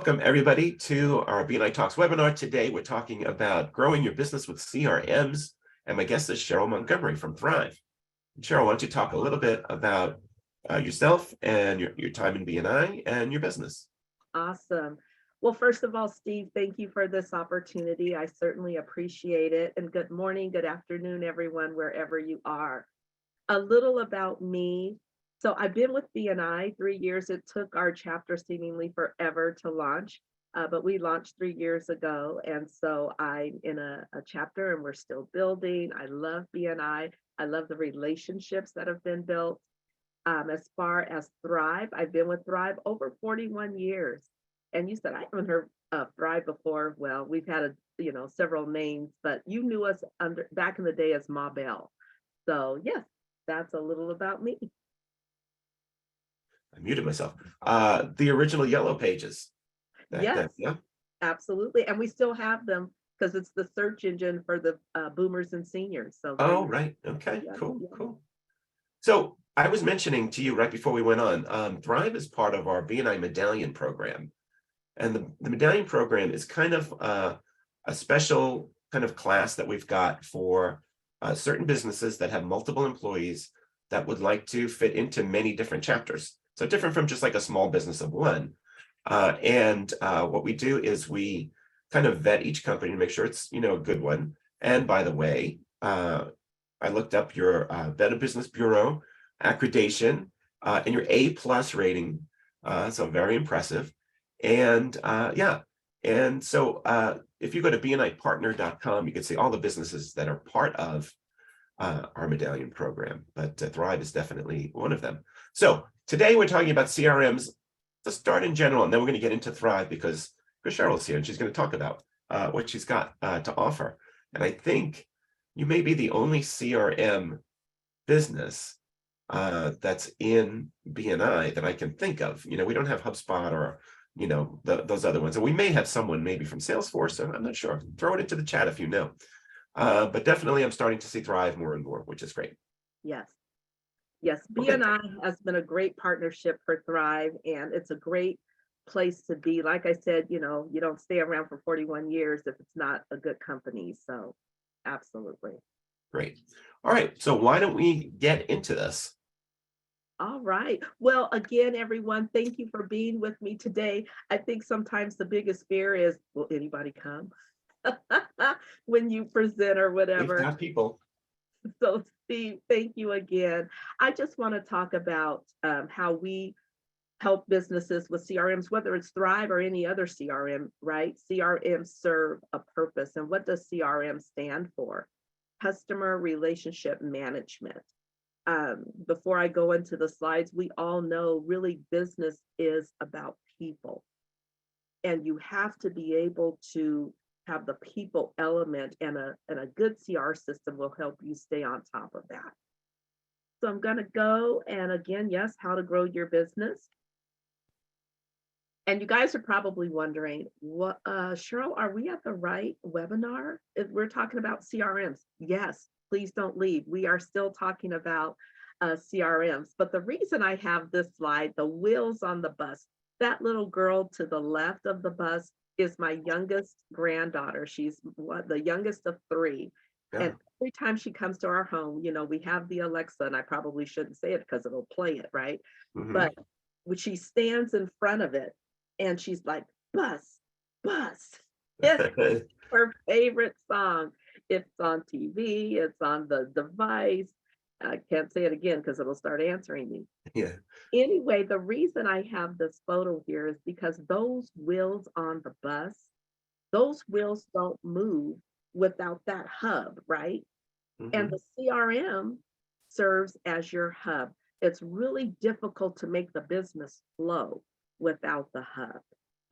Welcome everybody to our BNI Talks webinar. Today we're talking about growing your business with CRMs, and my guest is Cheryl Montgomery from Thryv. Cheryl, why don't you talk a little bit about yourself and your time in BNI and your business? Awesome. Well, first of all, Steve, thank you for this opportunity. I certainly appreciate it. And good morning, good afternoon, everyone, wherever you are. A little about me. So I've been with BNI 3 years. It took our chapter seemingly forever to launch, but we launched 3 years ago. And so I'm in a chapter and we're still building. I love BNI. I love the relationships that have been built. As far as Thryv, I've been with Thryv over 41 years. And you said, I haven't heard of Thryv before. Well, we've had several names, but you knew us back in the day as Ma Bell. So yes, that's a little about me. I muted myself. The original Yellow Pages. Yes, yeah, absolutely. And we still have them because it's the search engine for the boomers and seniors. So oh, right. Okay, yeah, cool, yeah. cool. So I was mentioning to you right before we went on, Thryv is part of our BNI Medallion program. And the Medallion program is kind of a special kind of class that we've got for certain businesses that have multiple employees that would like to fit into many different chapters. So different from just like a small business of one. And what we do is we kind of vet each company to make sure it's, a good one. And by the way, I looked up your Better Business Bureau accreditation and your A+ rating. So very impressive. And yeah, and so if you go to bnipartner.com, you can see all the businesses that are part of our Medallion program, but Thryv is definitely one of them. So today we're talking about CRMs. Let's start in general, and then we're going to get into Thryv because Cheryl's here and she's going to talk about what she's got to offer. And I think you may be the only CRM business that's in BNI that I can think of. We don't have HubSpot or those other ones, and we may have someone maybe from Salesforce. So I'm not sure. Throw it into the chat if you know. But definitely, I'm starting to see Thryv more and more, which is great. Yes. Yes, Okay. BNI has been a great partnership for Thryv, and it's a great place to be. Like I said, you don't stay around for 41 years if it's not a good company. So absolutely. Great. All right. So why don't we get into this? All right. Well, again, everyone, thank you for being with me today. I think sometimes the biggest fear is, will anybody come when you present or whatever? We've got people. So, Steve, thank you again. I just want to talk about how we help businesses with CRMs, whether it's Thryv or any other CRM, right? CRMs serve a purpose. And what does CRM stand for? Customer Relationship Management. Before I go into the slides, we all know really business is about people. And you have to be able to have the people element, and a good CR system will help you stay on top of that. So I'm going to go, and again, yes, how to grow your business. And you guys are probably wondering, what, Cheryl, are we at the right webinar? If we're talking about CRMs. Yes, please don't leave. We are still talking about CRMs. But the reason I have this slide, the wheels on the bus, that little girl to the left of the bus is my youngest granddaughter. She's the youngest of 3. Yeah. And every time she comes to our home, we have the Alexa, and I probably shouldn't say it because it'll play it, right? Mm-hmm. But when she stands in front of it and she's like, bus, bus. It's her favorite song. It's on TV, it's on the device. I can't say it again because it'll start answering me. Yeah. Anyway, the reason I have this photo here is because those wheels on the bus, those wheels don't move without that hub, right? Mm-hmm. And the CRM serves as your hub. It's really difficult to make the business flow without the hub.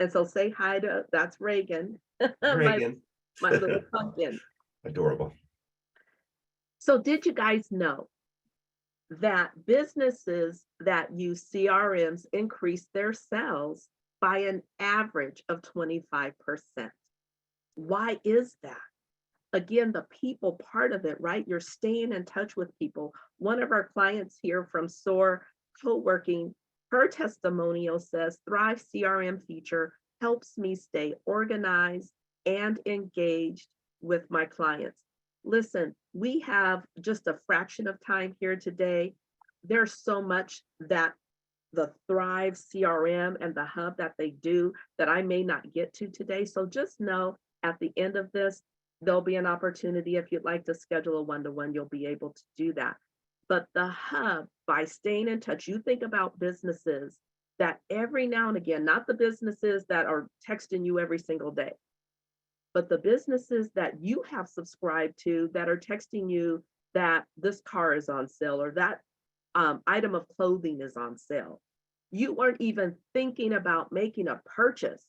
And so say hi to, that's Reagan. Reagan. my little pumpkin. Adorable. So did you guys know that businesses that use CRMs increase their sales by an average of 25%? Why is that? Again, the people part of it, right? You're staying in touch with people. One of our clients here from SOAR Co-working, her testimonial says Thryv CRM feature helps me stay organized and engaged with my clients. Listen, we have just a fraction of time here today. There's so much that the Thryv CRM and the hub that they do that I may not get to today. So just know at the end of this, there'll be an opportunity. If you'd like to schedule a one-to-one, you'll be able to do that. But the hub, by staying in touch, you think about businesses that every now and again, not the businesses that are texting you every single day, but the businesses that you have subscribed to that are texting you that this car is on sale or that item of clothing is on sale. You weren't even thinking about making a purchase,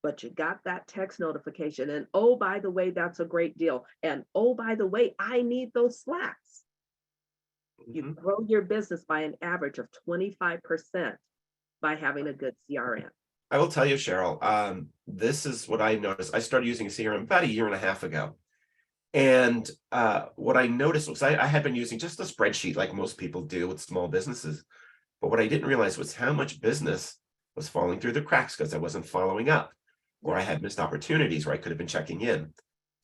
but you got that text notification. And oh, by the way, that's a great deal. And oh, by the way, I need those slacks. You Mhm. grow your business by an average of 25% by having a good CRM. I will tell you, Cheryl, this is what I noticed. I started using CRM about a year and a half ago. And what I noticed was I had been using just a spreadsheet like most people do with small businesses. But what I didn't realize was how much business was falling through the cracks because I wasn't following up, or I Yes, had missed opportunities where I could have been checking in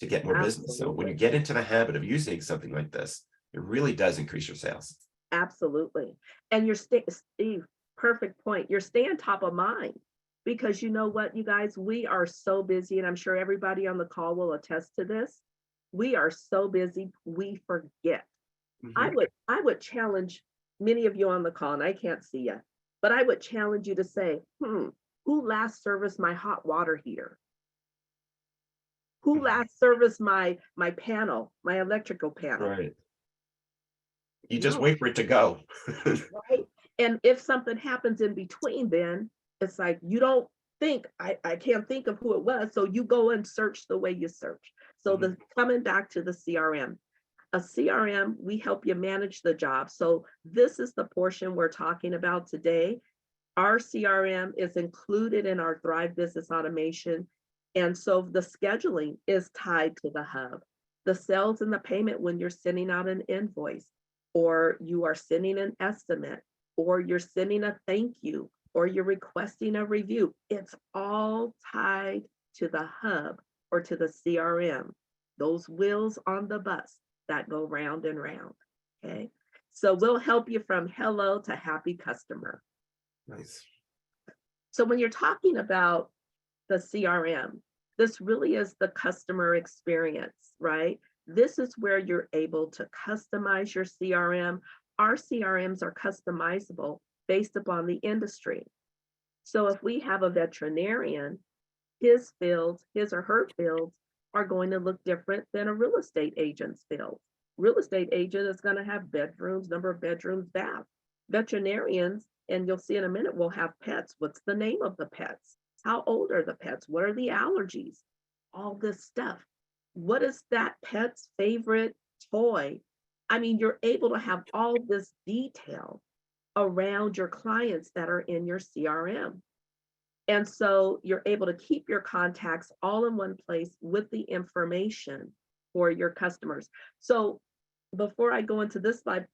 to get more business. So when you absolutely. get into the habit of using something like this, it really does increase your sales. Absolutely. And Steve, perfect point. You're staying top of mind because you know what, you guys, we are so busy, and I'm sure everybody on the call will attest to this. We are so busy, we forget. I Mhm. would I would challenge many of you on the call, and I can't see you, but I would challenge you to say, who last serviced my hot water heater? Who last serviced my panel, my electrical panel? Right. You just No. wait for it to go. Right? And if something happens in between, then it's like you don't think, I can't think of who it was. So you go and search the way you search. So Mhm. the coming back to the CRM. A CRM, we help you manage the job. So this is the portion we're talking about today. Our CRM is included in our Thrive Business Automation. And so the scheduling is tied to the hub. The sales and the payment when you're sending out an invoice, or you are sending an estimate, or you're sending a thank you, or you're requesting a review. It's all tied to the hub or to the CRM, those wheels on the bus that go round and round. Okay. So we'll help you from hello to happy customer. Nice. So when you're talking about the CRM, this really is the customer experience, right? This is where you're able to customize your CRM. Our CRMs are customizable based upon the industry. So if we have a veterinarian, his fields, his or her fields are going to look different than a real estate agent's field. Real estate agent is going to have bedrooms, number of bedrooms, bath. Veterinarians, and you'll see in a minute, will have pets. What's the name of the pets? How old are the pets? What are the allergies? All this stuff. What is that pet's favorite toy? I mean, you're able to have all this detail around your clients that are in your CRM. And so you're able to keep your contacts all in one place with the information for your customers. So before I go into this slide,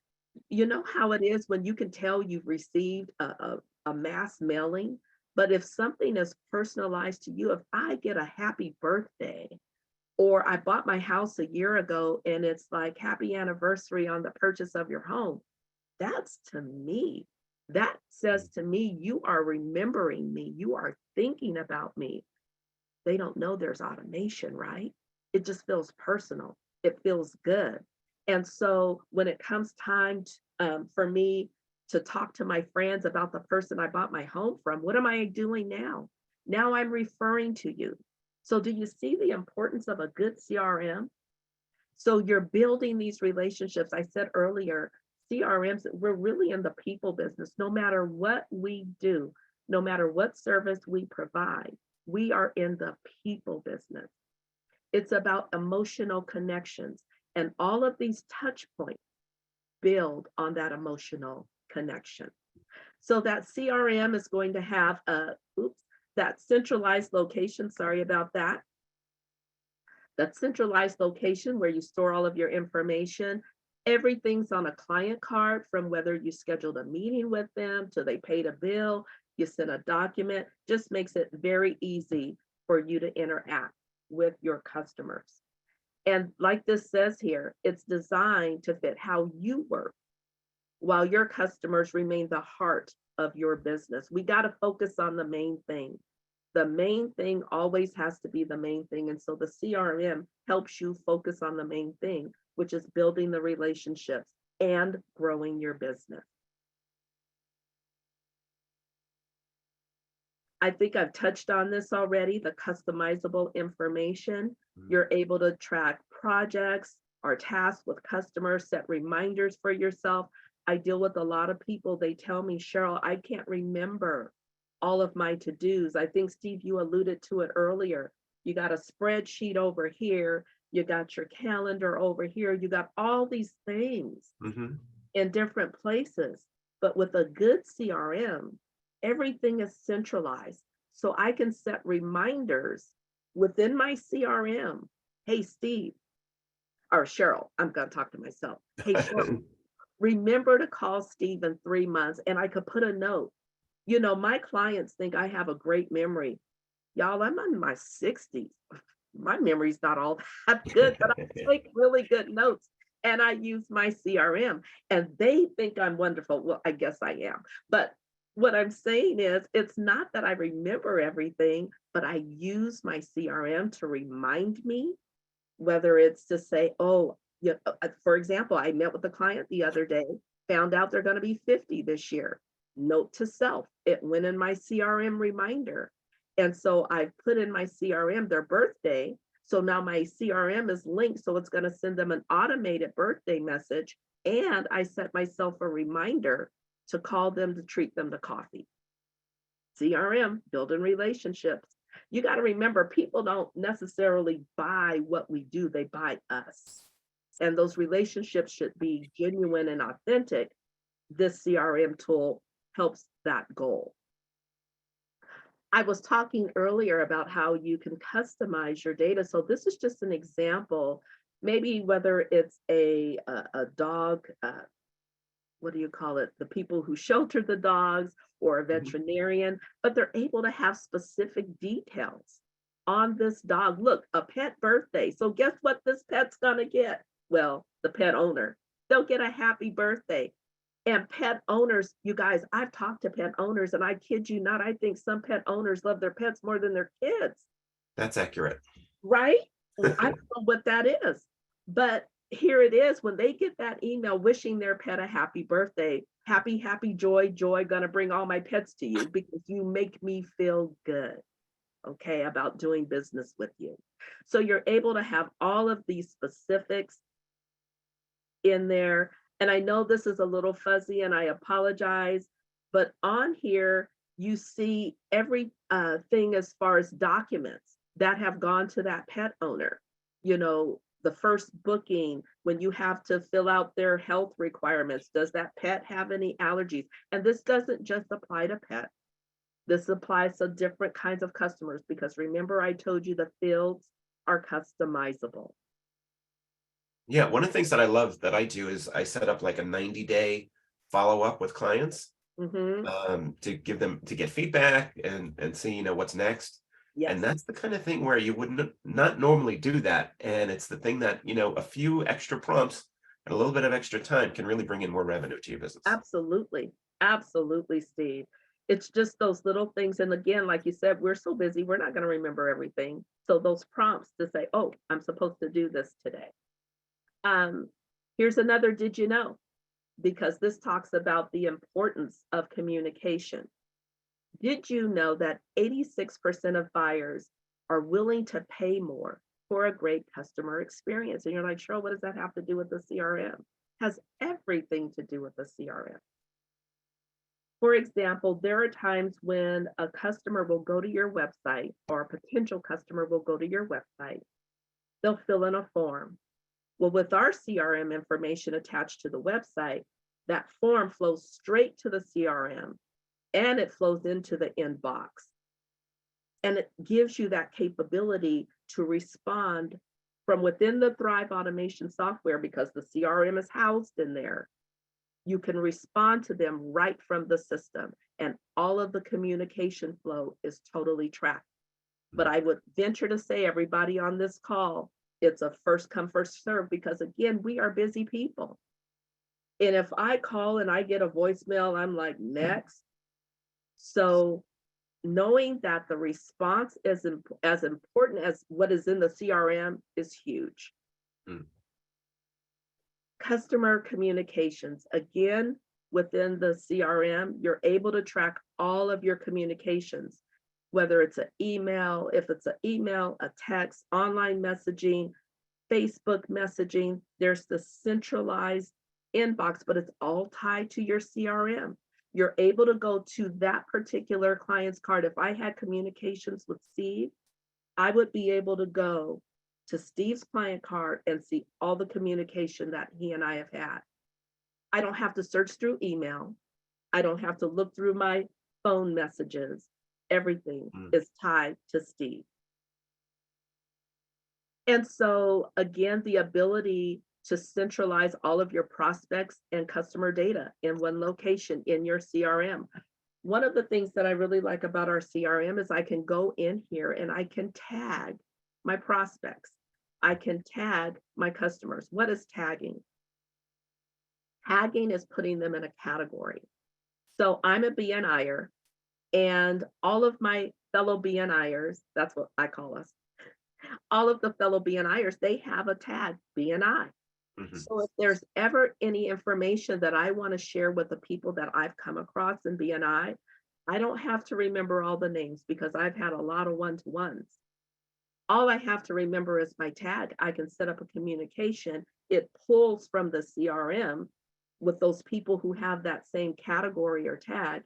you know how it is when you can tell you've received a mass mailing, but if something is personalized to you, if I get a happy birthday, or I bought my house a year ago and it's like happy anniversary on the purchase of your home, that's to me, that says to me, you are remembering me, you are thinking about me. They don't know there's automation, right? It just feels personal. It feels good. And so when it comes time for me to talk to my friends about the person I bought my home from, what am I doing now? Now I'm referring to you. So do you see the importance of a good CRM? So you're building these relationships. I said earlier, CRMs, we're really in the people business. No matter what we do, no matter what service we provide, we are in the people business. It's about emotional connections. And all of these touch points build on that emotional connection. So that CRM is going to have that centralized location. Sorry about that. That centralized location where you store all of your information. Everything's on a client card from whether you scheduled a meeting with them to they paid a bill. you send a document, just makes it very easy for you to interact with your customers. And like this says here, it's designed to fit how you work while your customers remain the heart of your business. We got to focus on the main thing. The main thing always has to be the main thing. And so the CRM helps you focus on the main thing, which is building the relationships and growing your business. I think I've touched on this already, the customizable information. You're able to track projects or tasks with customers, set reminders for yourself. I deal with a lot of people, they tell me, Cheryl, I can't remember all of my to-dos. I think, Steve, you alluded to it earlier. You got a spreadsheet over here, you got your calendar over here, you got all these things in different places. But with a good CRM, everything is centralized. So I can set reminders within my CRM. Hey, Steve, or Cheryl, I'm going to talk to myself. Hey, Cheryl, remember to call Steve in 3 months. And I could put a note. You know, my clients think I have a great memory. Y'all, I'm in my 60s. My memory's not all that good, but I take really good notes and I use my CRM and they think I'm wonderful. Well, I guess I am. But what I'm saying is, it's not that I remember everything, but I use my CRM to remind me, whether it's to say, oh, yeah, for example, I met with a client the other day, found out they're going to be 50 this year. Note to self, it went in my CRM reminder. And so I put in my CRM their birthday. So now my CRM is linked. So it's going to send them an automated birthday message. And I set myself a reminder to call them to treat them to coffee. CRM, building relationships. You got to remember, people don't necessarily buy what we do, they buy us. And those relationships should be genuine and authentic. This CRM tool helps that goal. I was talking earlier about how you can customize your data. So this is just an example, maybe whether it's a dog, what do you call it? The people who shelter the dogs or a veterinarian, but they're able to have specific details on this dog. Look, a pet birthday. So guess what this pet's gonna get? Well, the pet owner, they'll get a happy birthday. And pet owners, you guys, I've talked to pet owners and I kid you not, I think some pet owners love their pets more than their kids. That's accurate. Right? I don't know what that is, but here it is. When they get that email wishing their pet a happy birthday, happy, joy, gonna bring all my pets to you because you make me feel good, okay, about doing business with you. So you're able to have all of these specifics in there. And I know this is a little fuzzy and I apologize, but on here, you see every thing as far as documents that have gone to that pet owner. You know, the first booking, when you have to fill out their health requirements, does that pet have any allergies? And this doesn't just apply to pets. This applies to different kinds of customers because remember I told you the fields are customizable. Yeah, one of the things that I love that I do is I set up like a 90-day follow-up with clients to give them to get feedback and see, you know, what's next. Yes. And that's the kind of thing where you wouldn't not normally do that. And it's the thing that, you know, a few extra prompts and a little bit of extra time can really bring in more revenue to your business. Absolutely. Absolutely, Steve. It's just those little things. And again, like you said, we're so busy, we're not going to remember everything. So those prompts to say, oh, I'm supposed to do this today. Here's another did you know? Because this talks about the importance of communication. Did you know that 86% of buyers are willing to pay more for a great customer experience? And you're like, Cheryl, what does that have to do with the CRM? Has everything to do with the CRM. For example, there are times when a customer will go to your website or a potential customer will go to your website. They'll fill in a form. Well, with our CRM information attached to the website, that form flows straight to the CRM and it flows into the inbox. And it gives you that capability to respond from within the Thryv automation software because the CRM is housed in there. You can respond to them right from the system. and all of the communication flow is totally tracked. But I would venture to say, everybody on this call, it's a first come, first serve, because again, we are busy people. And if I call and I get a voicemail, I'm like, next. So knowing that the response is as important as what is in the CRM is huge. Mm. Customer communications, again, within the CRM, you're able to track all of your communications, whether it's an email, if it's an email, a text, online messaging, Facebook messaging, there's the centralized inbox, but it's all tied to your CRM. You're able to go to that particular client's card. If I had communications with Steve, I would be able to go to Steve's client card and see all the communication that he and I have had. I don't have to search through email. I don't have to look through my phone messages. Everything is tied to Steve. And so again, the ability to centralize all of your prospects and customer data in one location in your CRM. One of the things that I really like about our CRM is I can go in here and I can tag my prospects. I can tag my customers. What is tagging? Tagging is putting them in a category. So I'm a BNIer, and all of my fellow BNIers, that's what I call us, all of the fellow BNIers, they have a tag, BNI. So if there's ever any information that I want to share with the people that I've come across in BNI, I don't have to remember all the names because I've had a lot of one-to-ones. All I have to remember is my tag. I can set up a communication. It pulls from the CRM with those people who have that same category or tag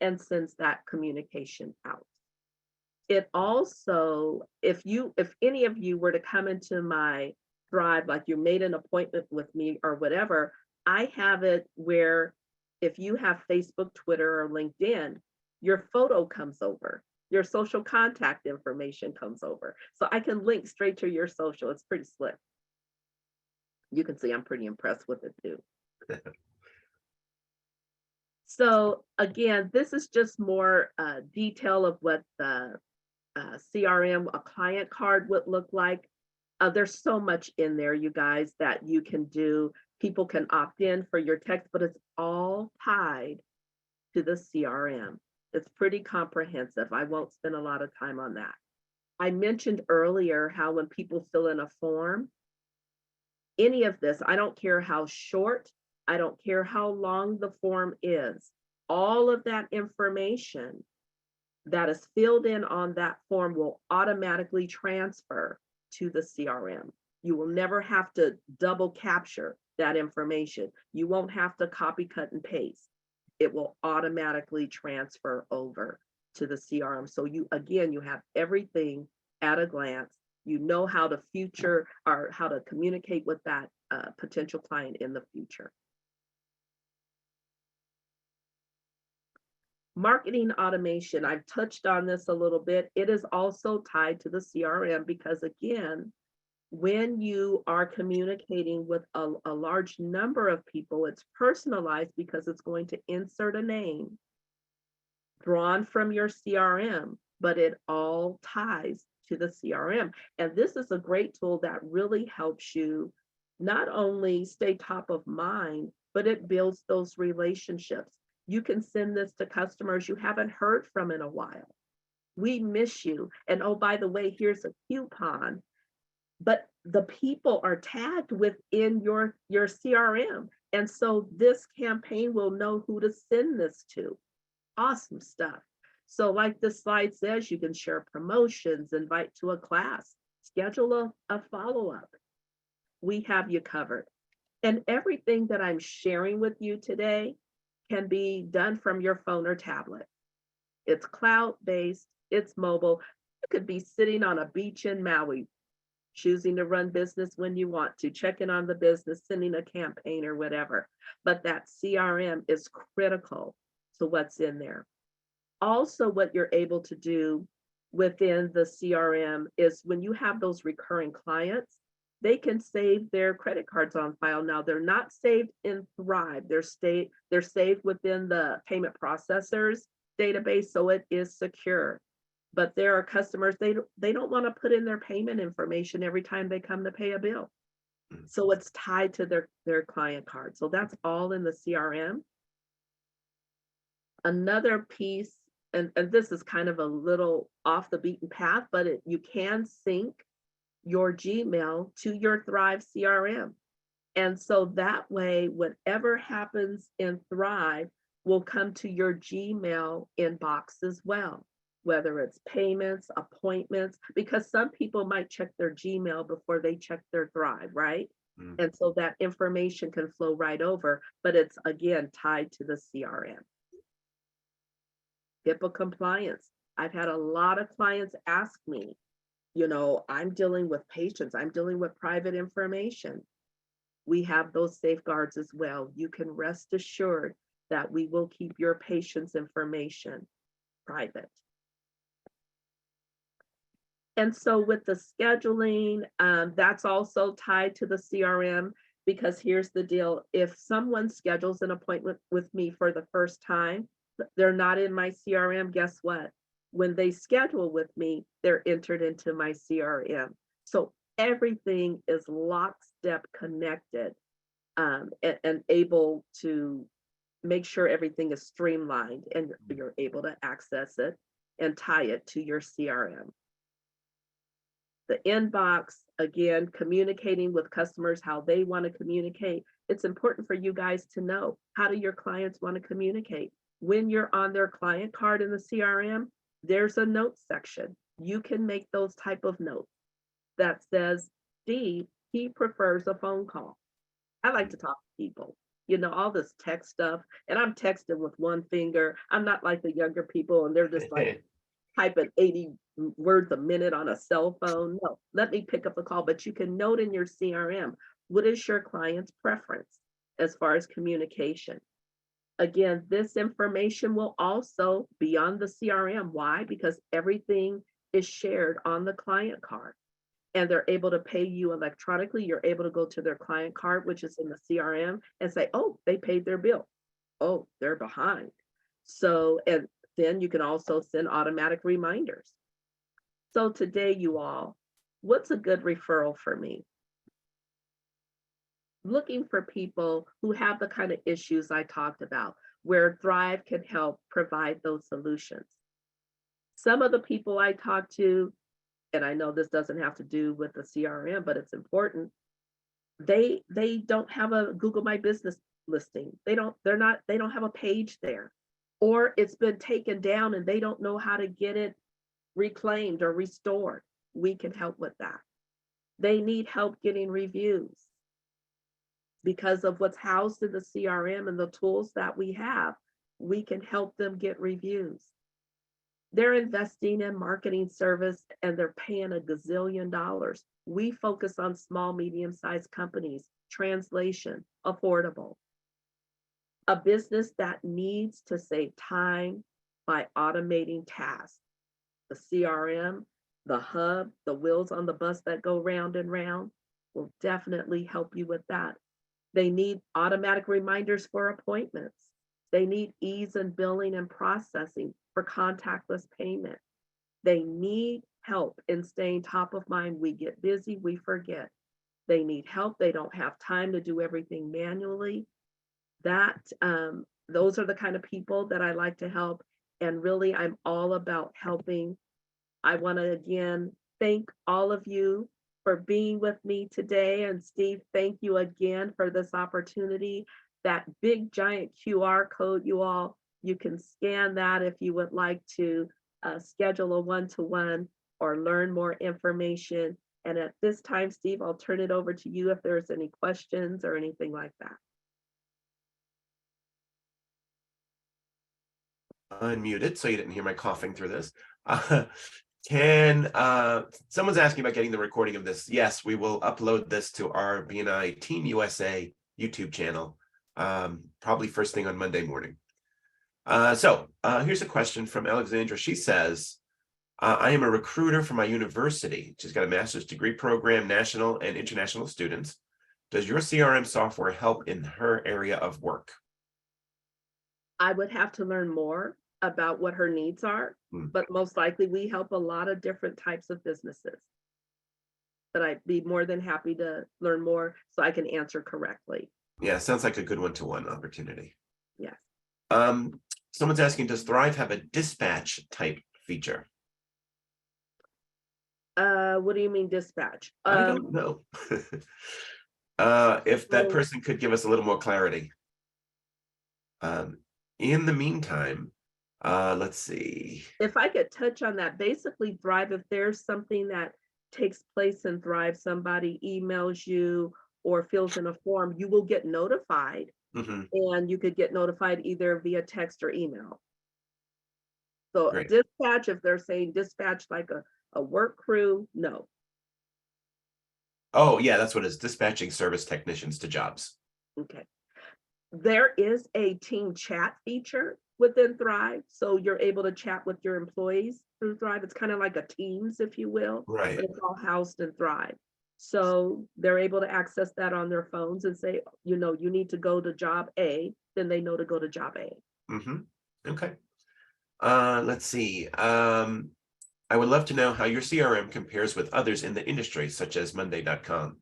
and sends that communication out. It also, if any of you were to come into my Thryv, like you made an appointment with me or whatever, I have it where if you have Facebook, Twitter, or LinkedIn, your photo comes over, your social contact information comes over. So I can link straight to your social. It's pretty slick. You can see I'm pretty impressed with it too. So again, this is just more detail of what the CRM, a client card would look like. There's so much in there, you guys, that you can do. People can opt in for your text, but it's all tied to the CRM. It's pretty comprehensive. I won't spend a lot of time on that. I mentioned earlier how when people fill in a form, any of this, I don't care how short, I don't care how long the form is, all of that information that is filled in on that form will automatically transfer to the CRM. You will never have to double capture that information. You won't have to copy, cut, and paste. It will automatically transfer over to the CRM. So you have everything at a glance. You know how to future or how to communicate with that potential client in the future. Marketing automation, I've touched on this a little bit. It is also tied to the CRM because again, when you are communicating with a large number of people, it's personalized because it's going to insert a name drawn from your CRM, but it all ties to the CRM. And this is a great tool that really helps you not only stay top of mind, but it builds those relationships. You can send this to customers you haven't heard from in a while. We miss you. And oh, by the way, here's a coupon. But the people are tagged within your CRM. And so this campaign will know who to send this to. Awesome stuff. So like the slide says, you can share promotions, invite to a class, schedule a follow-up. We have you covered. And everything that I'm sharing with you today can be done from your phone or tablet. It's cloud-based, it's mobile. You could be sitting on a beach in Maui, choosing to run business when you want to, checking on the business, sending a campaign or whatever. But that CRM is critical to what's in there. Also, what you're able to do within the CRM is when you have those recurring clients, they can save their credit cards on file. Now, they're not saved in Thryv. They're saved within the payment processors database, so it is secure. But there are customers, they don't want to put in their payment information every time they come to pay a bill. So it's tied to their client card. So that's all in the CRM. Another piece, and this is kind of a little off the beaten path, but you can sync your Gmail to your Thryv CRM. And so that way, whatever happens in Thryv will come to your Gmail inbox as well, whether it's payments, appointments, because some people might check their Gmail before they check their Thryv, right? And so that information can flow right over, but it's again tied to the CRM. HIPAA compliance. I've had a lot of clients ask me, I'm dealing with patients, I'm dealing with private information. We have those safeguards as well. You can rest assured that we will keep your patient's information private. And so with the scheduling, that's also tied to the CRM, because here's the deal. If someone schedules an appointment with me for the first time, they're not in my CRM, guess what? When they schedule with me, they're entered into my CRM. So everything is lockstep connected, and able to make sure everything is streamlined and you're able to access it and tie it to your CRM. The inbox, again, communicating with customers how they want to communicate. It's important for you guys to know, how do your clients want to communicate? When you're on their client card in the CRM, there's a notes section. You can make those type of notes that says, Steve, he prefers a phone call. I like to talk to people, all this text stuff, and I'm texting with one finger. I'm not like the younger people, and they're just like typing 80 words a minute on a cell phone. No, let me pick up a call. But you can note in your CRM, what is your client's preference as far as communication? Again, this information will also be on the CRM. Why? Because everything is shared on the client card, and they're able to pay you electronically. You're able to go to their client card, which is in the CRM, and say, oh, they paid their bill. Oh, they're behind. So, and then you can also send automatic reminders. So today, you all, what's a good referral for me? Looking for people who have the kind of issues I talked about, where Thryv can help provide those solutions. Some of the people I talk to, and I know this doesn't have to do with the CRM, but it's important, they don't have a Google My Business listing. They don't have a page there, or it's been taken down and they don't know how to get it reclaimed or restored. We can help with that. They need help getting reviews because of what's housed in the CRM and the tools that we have. We can help them get reviews. They're investing in marketing service and they're paying $1 gazillion. We focus on small, medium-sized companies, translation, affordable. A business that needs to save time by automating tasks. The CRM, the hub, the wheels on the bus that go round and round will definitely help you with that. They need automatic reminders for appointments. They need ease in billing and processing for contactless payment. They need help in staying top of mind. We get busy, we forget. They need help. They don't have time to do everything manually. Those are the kind of people that I like to help. And really, I'm all about helping. I want to again thank all of you for being with me today. And Steve, thank you again for this opportunity. That big giant QR code, you all, you can scan that if you would like to schedule a one-to-one or learn more information. And at this time, Steve, I'll turn it over to you if there's any questions or anything like that. Unmuted, so you didn't hear my coughing through this. Someone's asking about getting the recording of this. Yes, we will upload this to our BNI Team USA YouTube channel, probably first thing on Monday morning. So here's a question from Alexandra. She says, I am a recruiter for my university. She's got a master's degree program, national and international students. Does your CRM software help in her area of work? I would have to learn more about what her needs are, Hmm. but most likely we help a lot of different types of businesses. But I'd be more than happy to learn more so I can answer correctly. Yeah, sounds like a good one-to-one opportunity. Yes. Someone's asking, does Thryv have a dispatch type feature? What do you mean dispatch? I don't know. If that So person could give us a little more clarity. In the meantime, let's see. if I could touch on that, basically Thryv, if there's something that takes place in Thryv, somebody emails you or fills in a form, you will get notified, Mhm, and you could get notified either via text or email. So great. dispatch, if they're saying dispatch like a work crew, no. Oh, yeah, that's what it is. Dispatching service technicians to jobs. Okay. There is a team chat feature within Thryv, so you're able to chat with your employees through Thryv. It's kind of like a Teams, if you will, Right. but it's all housed in Thryv. So they're able to access that on their phones and say, you know, you need to go to job A, then they know to go to job A. Hmm. Okay. Let's see. I would love to know how your CRM compares with others in the industry, such as Monday.com.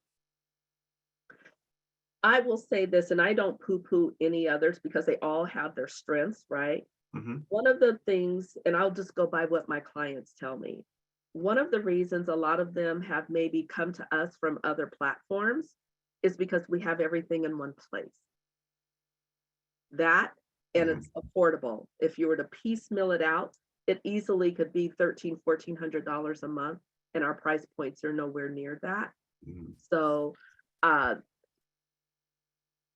I will say this, and I don't poo-poo any others because they all have their strengths, right? Hmm. One of the things, and I'll just go by what my clients tell me, one of the reasons a lot of them have maybe come to us from other platforms is because we have everything in one place. That, and Hmm. it's affordable. If you were to piecemeal it out, it easily could be $1,400 a month, and our price points are nowhere near that. Hmm. So uh,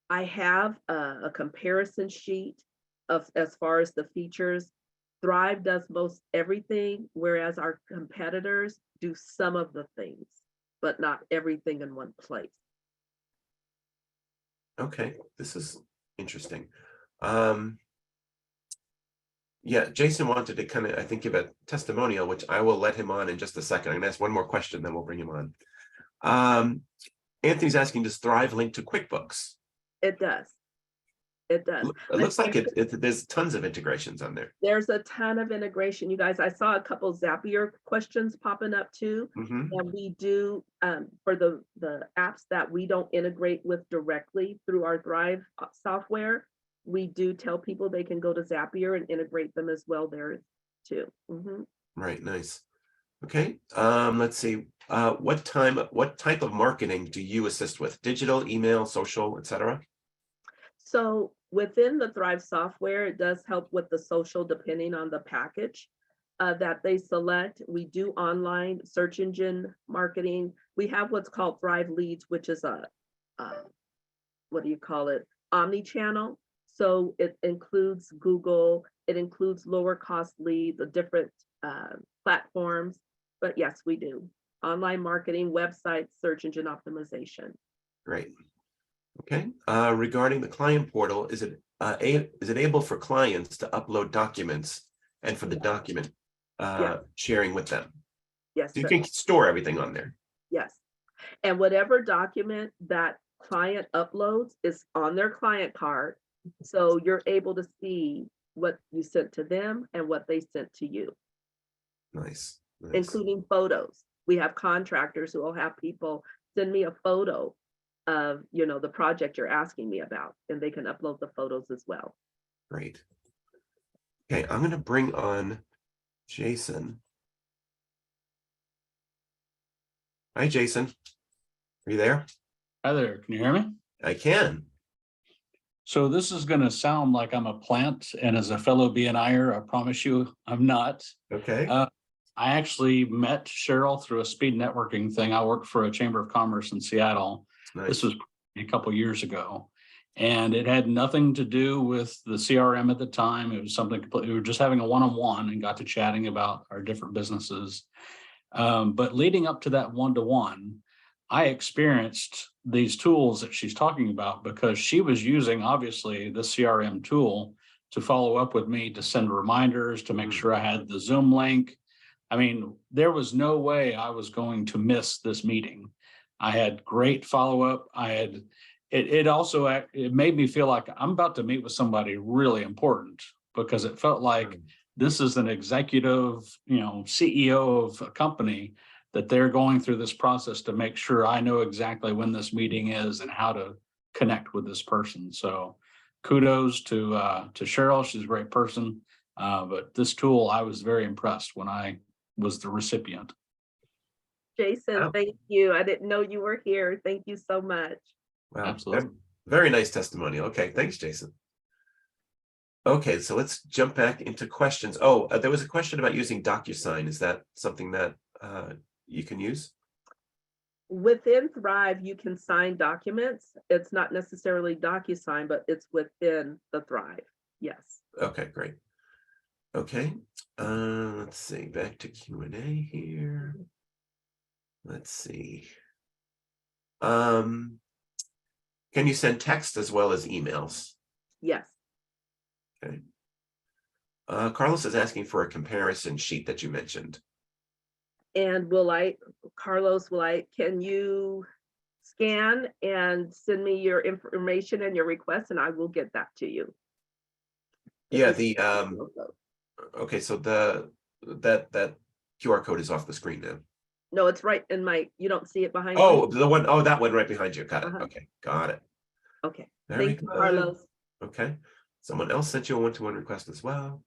I have a comparison sheet of as far as the features. Thryv does most everything, whereas our competitors do some of the things, but not everything in one place. Okay, this is interesting. Um, yeah, Jason wanted to kind of, I think, give a testimonial, which I will let him on in just a second. I'm gonna ask one more question, then we'll bring him on. Anthony's asking, does Thryv link to QuickBooks? It does. It does. It I looks like actually, there's tons of integrations on there. there's a ton of integration, you guys. I saw a couple Zapier questions popping up too. Hmm. And we do, for the apps that we don't integrate with directly through our Thryv software, we do tell people they can go to Zapier and integrate them as well there too. Mhm. Right, nice. Okay, let's see. What type of marketing do you assist with? Digital, email, social, etc.? So within the Thryv software, it does help with the social depending on the package that they select. We do online search engine marketing. We have what's called Thryv Leads, which is uh, what do you call it? Omni-channel. So it includes Google, it includes lower cost leads, the different platforms. But yes, we do. Online marketing, websites, search engine optimization. Great. Okay. Regarding the client portal, is it able for clients to upload documents and for the document Yes, sharing with them? yes, So you sir. can store everything on there. Yes. And whatever document that client uploads is on their client card. So you're able to see what you sent to them and what they sent to you, Nice, nice. including photos. We have contractors who will have people send me a photo of, you know, the project you're asking me about, and they can upload the photos as well. Great. Okay, I'm going to bring on Jason. Hi, Jason. Are you there? Hi there, can you hear me? I can. So this is going to sound like I'm a plant, and as a fellow BNIer, I promise you I'm not. Okay. I actually met Cheryl through a speed networking thing. I worked for a chamber of commerce in Seattle. This Nice. was a couple years ago, and it had nothing to do with the CRM at the time. It was something completely, we were just having a one-on-one and got to chatting about our different businesses. But leading up to that one-to-one, I experienced these tools that she's talking about because she was using, obviously, the CRM tool to follow up with me, to send reminders, to make sure I had the Zoom link, I mean, there was no way I was going to miss this meeting. I had great follow-up. It also, it made me feel like I'm about to meet with somebody really important, because it felt like this is an executive, CEO of a company, that they're going through this process to make sure I know exactly when this meeting is and how to connect with this person. So kudos to Cheryl. She's a great person. But this tool, I was very impressed when I was the recipient. Jason, Wow. thank you. I didn't know you were here. Thank you so much. Wow. Absolutely. Very nice testimonial. Okay, thanks, Jason. Okay, so let's jump back into questions. Oh, there was a question about using DocuSign. Is that something that you can use? Within Thryv, you can sign documents. It's not necessarily DocuSign, but it's within the Thryv. Yes. Okay, great. Okay, let's see, back to Q&A here. Let's see. Can you send text as well as emails? Yes. Okay. Carlos is asking for a comparison sheet that you mentioned. And Carlos, can you scan and send me your information and your request, and I will get that to you. Yeah, okay, so that QR code is off the screen now. No, it's right in you don't see it behind me? Oh, that one right behind you. Got it. Okay, got it. Okay. Very Thank you, good. Carlos. Okay. Someone else sent you a one-to-one request as well.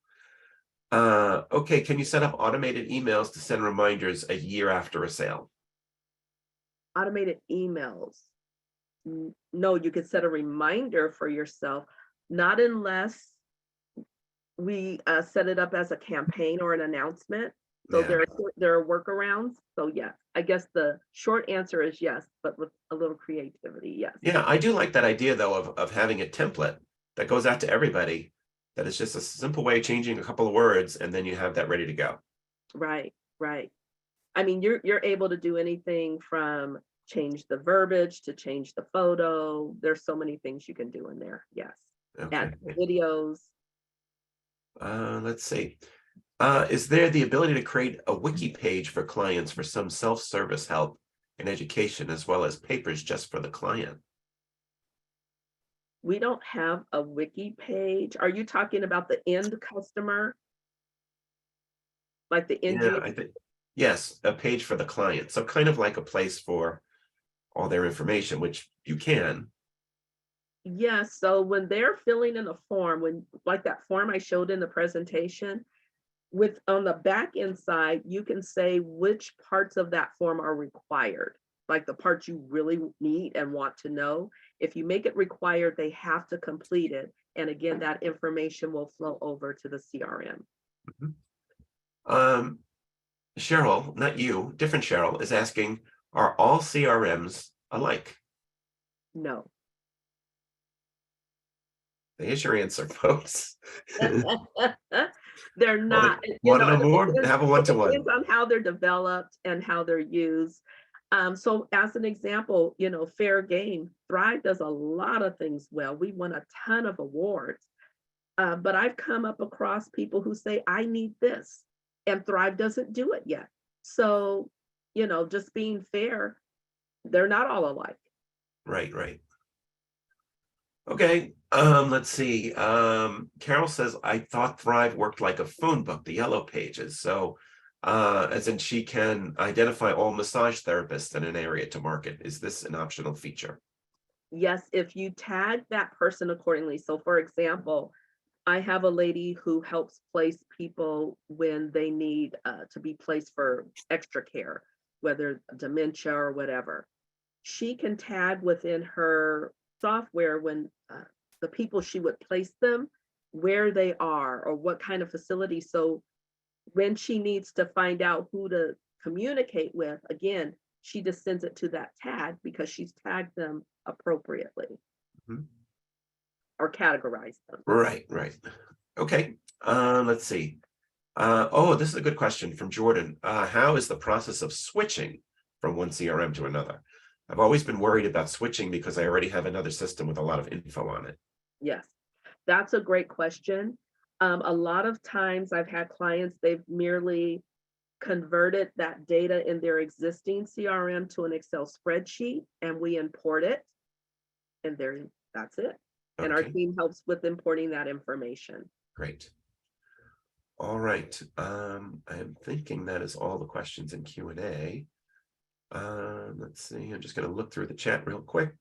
Okay, can you set up automated emails to send reminders a year after a sale? Automated emails. No, you could set a reminder for yourself, not unless we set it up as a campaign or an announcement. So Yeah. there are workarounds. So yes, I guess the short answer is yes, but with a little creativity, yes. Yeah, I do like that idea though of having a template that goes out to everybody, that is just a simple way of changing a couple of words, and then you have that ready to go. Right, right. I mean, you're able to do anything from change the verbiage to change the photo. There's so many things you can do in there. Yes. Okay. Add videos. Let's see. Is there the ability to create a wiki page for clients for some self-service help and education, as well as papers just for the client? We don't have a wiki page. Are you talking about the end customer? Like the end Yeah, user? I think, yes, a page for the client. So kind of like a place for all their information, which you can. Yes, so when they're filling in a form, like that form I showed in the presentation, on the back end side, you can say which parts of that form are required, like the parts you really need and want to know. If you make it required, they have to complete it. And again, that information will flow over to the CRM. Mm-hmm. Cheryl, not you, different Cheryl, is asking, are all CRMs alike? No. There's your answer, folks. They're not. Want to know more? Have a one-to-one. It depends on how they're developed and how they're used. So as an example, fair game, Thryv does a lot of things well. We won a ton of awards. But I've come up across people who say, I need this, and Thryv doesn't do it yet. So, just being fair, they're not all alike. Right, right. Okay, let's see. Carol says, I thought Thryv worked like a phone book, the yellow pages. So as in she can identify all massage therapists in an area to market. Is this an optional feature? Yes, if you tag that person accordingly. So for example, I have a lady who helps place people when they need to be placed for extra care, whether dementia or whatever. She can tag within her software when the people she would place them, where they are or what kind of facility. So when she needs to find out who to communicate with, again, she just sends it to that tag because she's tagged them appropriately. Mm-hmm. Or categorize them. Right, right. Okay, let's see. This is a good question from Jordan. How is the process of switching from one CRM to another? I've always been worried about switching because I already have another system with a lot of info on it. Yes, that's a great question. A lot of times I've had clients, they've merely converted that data in their existing CRM to an Excel spreadsheet, and we import it. And that's it. And our Okay, team helps with importing that information. great. All right. I'm thinking that is all the questions in Q&A. Let's see. I'm just going to look through the chat real quick.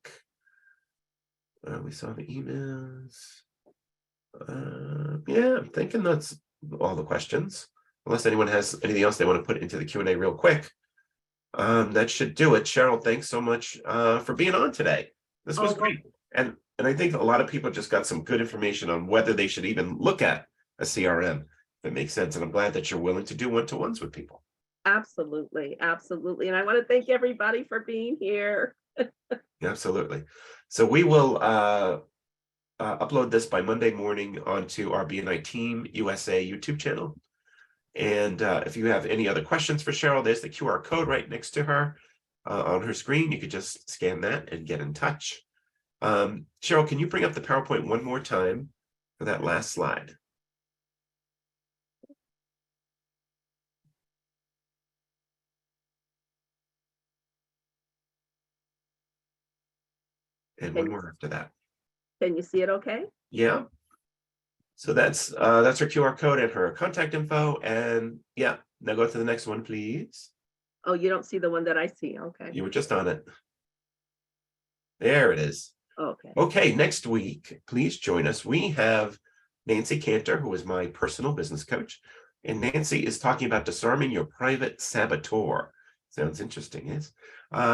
We saw the emails. Yeah, I'm thinking that's all the questions. Unless anyone has anything else they want to put into the Q&A real quick. That should do it. Cheryl, thanks so much for being on today. This was Oh, great. And I think a lot of people just got some good information on whether they should even look at a CRM. That makes sense. And I'm glad that you're willing to do one-to-ones with people. absolutely. Absolutely. And I want to thank everybody for being here. Absolutely. So we will upload this by Monday morning onto our BNI Team USA YouTube channel. And if you have any other questions for Cheryl, there's the QR code right next to her on her screen. You could just scan that and get in touch. Cheryl, can you bring up the PowerPoint one more time for that last slide? And one more after that. Can you see it okay? Yeah. So that's her QR code and her contact info. And yeah, now go to the next one, please. Oh, you don't see the one that I see. Okay. You were just on it. There it is. Okay. Okay, next week, please join us. We have Nancy Cantor, who is my personal business coach. And Nancy is talking about disarming your private saboteur. Sounds interesting, yes?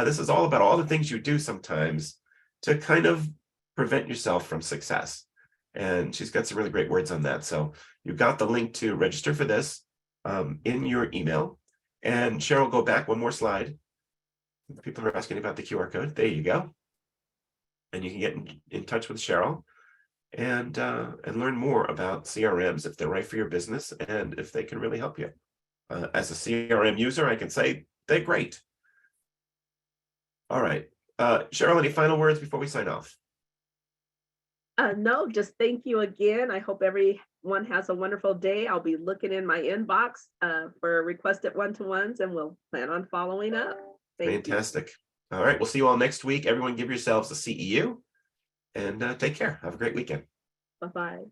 This is all about all the things you do sometimes to kind of prevent yourself from success. And she's got some really great words on that. So you've got the link to register for this in your email. And Cheryl, go back one more slide. People are asking about the QR code. There you go. And you can get in touch with Cheryl and learn more about CRMs if they're right for your business and if they can really help you. As a CRM user, I can say they're great. All right. Cheryl, any final words before we sign off? No, just thank you again. I hope everyone has a wonderful day. I'll be looking in my inbox for requested one-to-ones, and we'll plan on following up. Thank you. Fantastic. All right. We'll see you all next week. Everyone give yourselves a CEU and take care. Have a great weekend. Bye-bye.